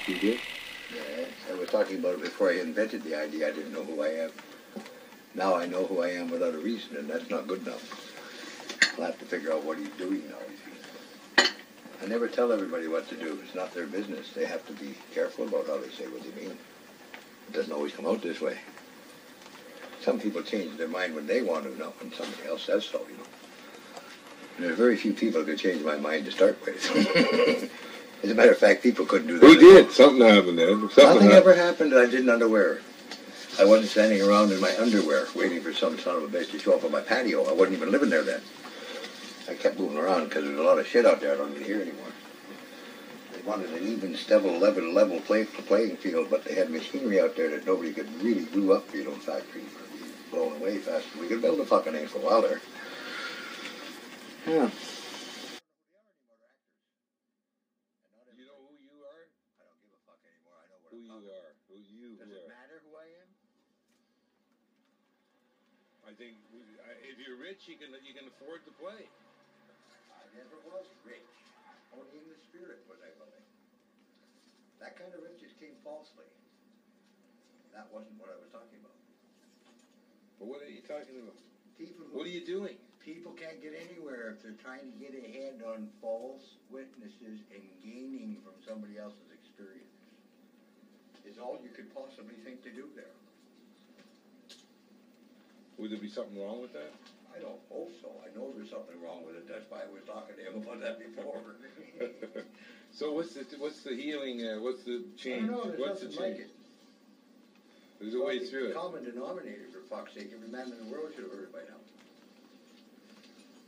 You do? Yeah, I was talking about it before I invented the idea. I didn't know who I am. Now I know who I am without a reason, and that's not good enough. I'll have to figure out what he's doing now. I never tell everybody what to do. It's not their business. They have to be careful about how they say what they mean. It doesn't always come out this way. Some people change their mind when they want to, not when somebody else says so, you know. And there's very few people who could change my mind to start with. As a matter of fact, people couldn't do that. Who did? Something happened then. Nothing ever happened that I didn't underwear. I wasn't standing around in my underwear waiting for some son of a bitch to show up on my patio. I wasn't even living there then. I kept moving around because there's a lot of shit out there I don't even hear anymore. They wanted an even, level playing field, but they had machinery out there that nobody could really glue up, you know, factories or be blown away fast. We could build a fucking thing for a while there. Yeah. You know who you are? I don't give a fuck anymore. I know what who you are. Who you Does are. it matter who I am? I think if you're rich, you can afford to play. I never was rich. Only in the spirit was I willing. That kind of riches came falsely. That wasn't what I was talking about. But what are you talking about? People What are you doing? People can't get anywhere if they're trying to get ahead on false witnesses and gaining from somebody else's experience. Is all you could possibly think to do there. Would there be something wrong with that? I don't hope so. I know there's something wrong with it. That's why I was talking to him about that before. So what's the healing? What's the change? I don't know. There's What's the nothing like change? it. There's a way through it. Common denominator, for fuck's sake. Every man in the world should have heard it by now.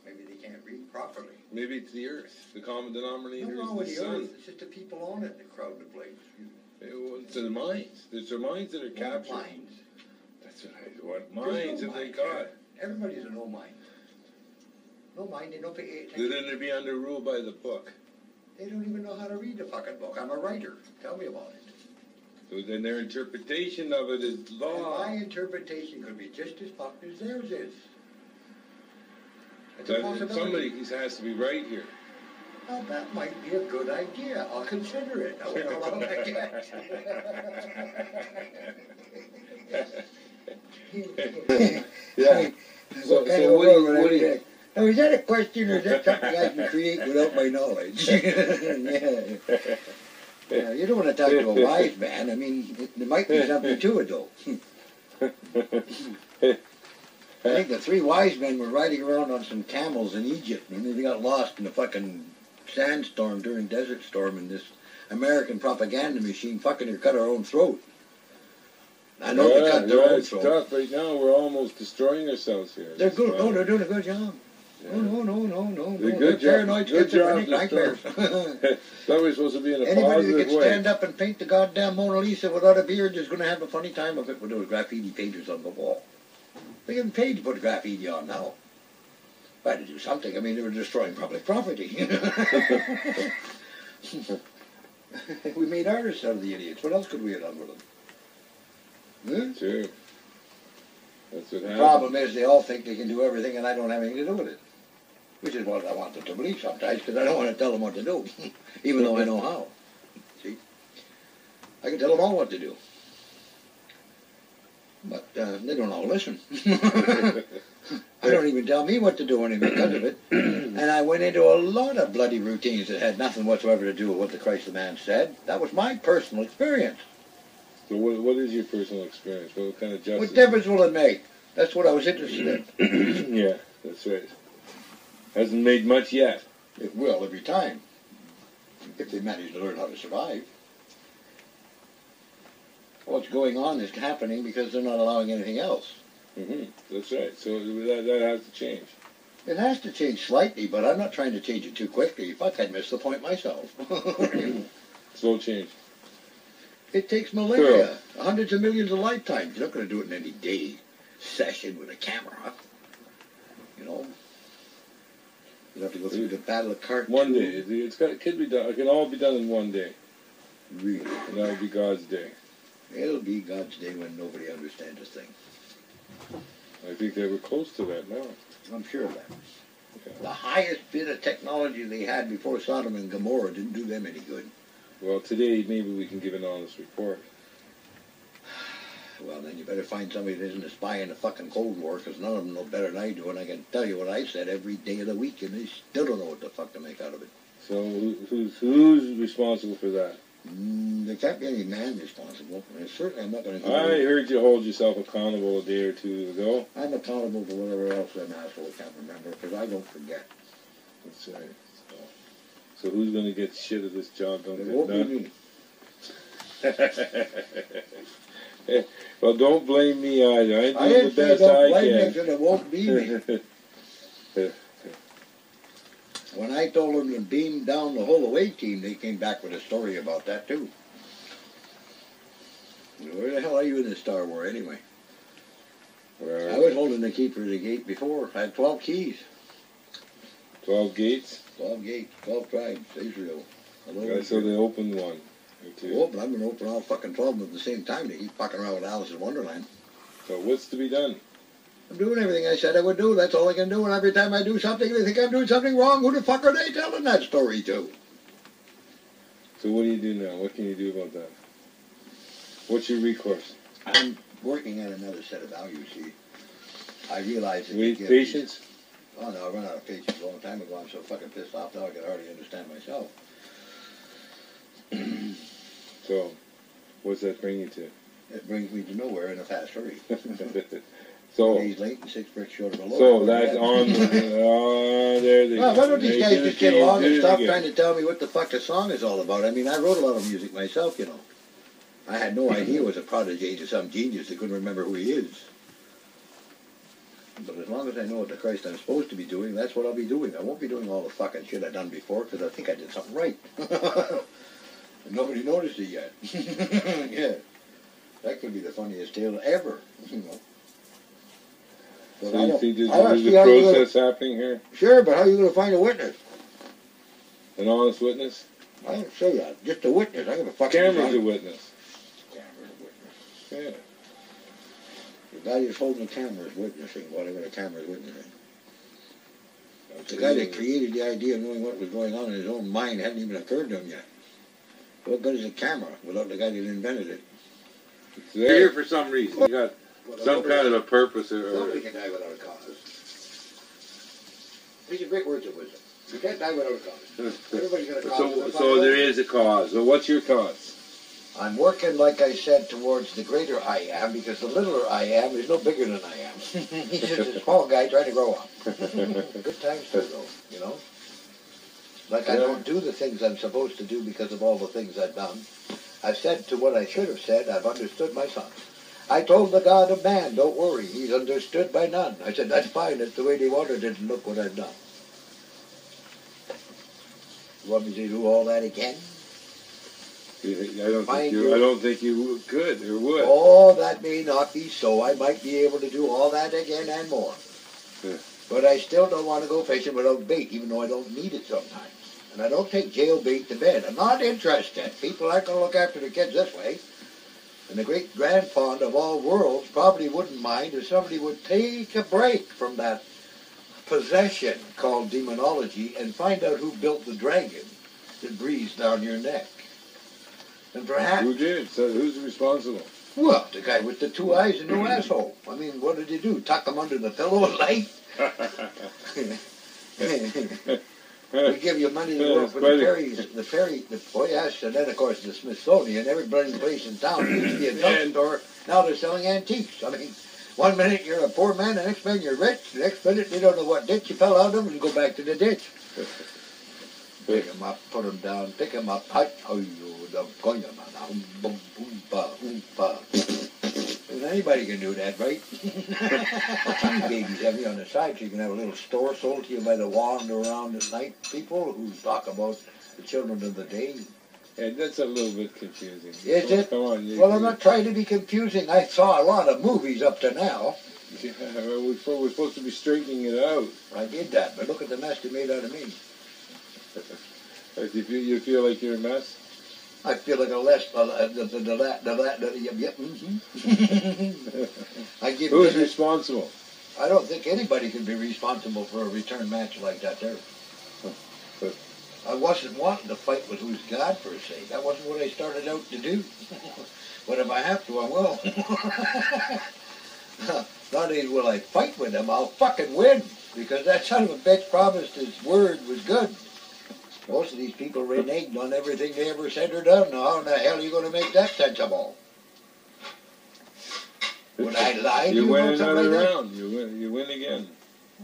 Maybe they can't read properly. Maybe it's the earth. The common denominator What's wrong with is the the sun. earth? It's just the people on it that crowd the place. It's the minds. It's their minds that are captured. Minds. That's what minds have they got? Everybody's a no mind. No mind, they don't pay Then attention. they'd be under rule by the book. They don't even know how to read the fucking book. I'm a writer. Tell me about it. So then their interpretation of it is And law. my interpretation could be just as fucked as theirs is. It's a That possibility. somebody has to be right here. Well, that might be a good idea. I'll consider it. I wonder how long I get. Yeah. So what do you? Now, is that a question or is that something I can create without my knowledge? Yeah. Yeah, you don't want to talk to a wise man. I mean, there might be something to it, though. I think the three wise men were riding around on some camels in Egypt, and they got lost in a fucking sandstorm during Desert Storm, and this American propaganda machine fucking near cut our own throat. I know they cut their own it's throat. tough right now. We're almost destroying ourselves here. They're good. No, they're doing a good job. Yeah. No. They're They're good paranoid Good job. nightmares. That was supposed to be in a Anybody positive that can way. stand up and paint the goddamn Mona Lisa without a beard is going to have a funny time of it with those graffiti painters on the wall. They're getting paid to put graffiti on now. But to do something. I mean, they were destroying public property. We made artists out of the idiots. What else could we have done with them? Hmm? Sure. That's what The happened. problem is they all think they can do everything and I don't have anything to do with it. Which is what I want them to believe sometimes, because I don't want to tell them what to do, even though I know how. See? I can tell them all what to do. But they don't all listen. They don't even tell me what to do anymore because of it. And I went into a lot of bloody routines that had nothing whatsoever to do with what the Christ the Man said. That was my personal experience. So what is your personal experience? What kind of justice? What difference will it make? That's what I was interested in. Yeah, that's right. Hasn't made much yet. It will every time, if they manage to learn how to survive. What's going on is happening because they're not allowing anything else. That's right. So that has to change. It has to change slightly, but I'm not trying to change it too quickly. Fuck, I'd miss the point myself. Slow change. It takes millennia, hundreds of millions of lifetimes. You're not going to do it in any day session with a camera. You know? You have to go through the battle of Khartoum. One day. It can be done. It can all be done in one day. Really? And that will be God's day. It'll be God's day when nobody understands a thing. I think they were close to that now. I'm sure of that. Yeah. The highest bit of technology they had before Sodom and Gomorrah didn't do them any good. Well, today maybe we can give an honest report. Well, then you better find somebody that isn't a spy in the fucking Cold War, because none of them know better than I do, and I can tell you what I said every day of the week, and they still don't know what the fuck to make out of it. So who's responsible for that? There can't be any man responsible, and certainly I'm not going to... I heard you hold yourself accountable a day or two ago. I'm accountable for whatever else an asshole can't remember, because I don't forget. That's right. So who's going to get shit if this job don't It get won't be done? me. Well, don't blame me either. I I do didn't the say best don't I blame me, can. because it won't be me. When I told them to beam down the whole away team, they came back with a story about that too. Where the hell are you in the Star War anyway? I was holding the key for the gate before. I had 12 keys. 12 gates? 12 gates, 12 tribes, Israel. Yeah, so they opened one or two. Oh, but I'm going to open all fucking 12 of them at the same time. They keep fucking around with Alice in Wonderland. So what's to be done? I'm doing everything I said I would do. That's all I can do. And every time I do something, they think I'm doing something wrong. Who the fuck are they telling that story to? So what do you do now? What can you do about that? What's your recourse? I'm working on another set of values, see. I realize that... Wait, patience? Oh, no, I ran out of patience a long time ago. I'm so fucking pissed off now I can hardly understand myself. So, what's that bring you to? It brings me to nowhere in a fast hurry. So, He's late and 6 bricks short of a load. so that's on the... there they Well, go. why don't these They guys do just it get again, along do and it stop again. trying to tell me what the fuck the song is all about? I mean, I wrote a lot of music myself, you know. I had no idea it was a prodigy to some genius that couldn't remember who he is. But as long as I know what the Christ I'm supposed to be doing, that's what I'll be doing. I won't be doing all the fucking shit I've done before because I think I did something right. And nobody noticed it yet. Yeah. That could be the funniest tale ever, you know. But So you think there's I don't a see how you're process happening here? Sure, but how are you going to find a witness? An honest witness? I don't say that. Just a witness. I got a fucking... Camera's a witness. Camera's a witness. Yeah. The guy who's holding the camera is witnessing whatever the camera is witnessing. The guy that created the idea of knowing what was going on in his own mind hadn't even occurred to him yet. What good is a camera without the guy that invented it? It's there for some reason. You got some kind of a purpose or... Nobody can die without a cause. These are great words of wisdom. You can't die without a cause. Everybody's got a cause. So there is a cause. So what's your cause? I'm working, like I said, towards the greater I am, because the littler I am is no bigger than I am. He's just a small guy trying to grow up. Good times too, though, you know? Like I don't do the things I'm supposed to do because of all the things I've done. I've said to what I should have said, I've understood my son. I told the God of man, don't worry, he's understood by none. I said, that's fine, that's the way they wanted it, and look what I've done. You want me to do all that again? I don't think you could or would. Oh, that may not be so. I might be able to do all that again and more. Yeah. But I still don't want to go fishing without bait, even though I don't need it sometimes. And I don't take jail bait to bed. I'm not interested. People aren't going to look after the kids this way. And the great grandpond of all worlds probably wouldn't mind if somebody would take a break from that possession called demonology and find out who built the dragon that breathes down your neck. And perhaps... Who did? So who's responsible? Well, the guy with the 2 eyes and no asshole. I mean, what did he do? Tuck him under the pillow at night? We give you money to go for the ferry, oh yes, and then of course the Smithsonian, every bloody place in town used to be a drugstore. Now they're selling antiques. I mean, one minute you're a poor man, the next minute you're rich, the next minute they don't know what ditch you fell out of and go back to the ditch. Pick him up, put him down, pick him up, and anybody can do that, right? You babies have you on the side so you can have a little store sold to you by the wander around at night people who talk about the children of the day. Yeah, that's a little bit confusing. Is it? Come on. Well, I'm not trying to be confusing. I saw a lot of movies up to now. Yeah, we're supposed to be straightening it out. I did that, but look at the mess they made out of me. You feel like you're a mess? I feel like a less, I give Who's responsible? I don't think anybody can be responsible for a return match like that there. I wasn't wanting to fight with who's God per se. That wasn't what I started out to do. But if I have to, I will. Not only will I fight with him, I'll fucking win. Because that son of a bitch promised his word was good. Most of these people reneged on everything they ever said or done. Now how in the hell are you going to make that sensible? Would I lie to You you win about something another like that? round. You win again.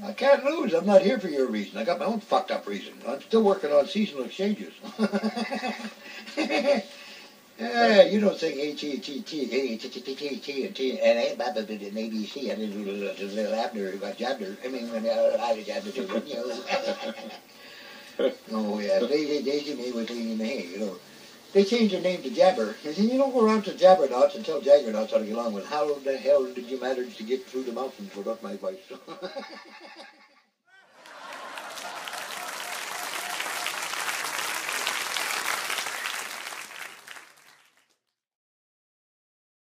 I can't lose. I'm not here for your reason. I got my own fucked up reason. I'm still working on seasonal exchanges. Yeah, you don't sing H-E-T-T, and T, and ABC, and a little Abner who got Jabner. I mean, I Jabner too, but, you know. Oh, yeah, Daisy May was Daisy May, you know. They changed their name to Jabber. And you don't go around to Jabbernauts and tell Jaggernauts how to get along with. How the hell did you manage to get through the mountains without my advice?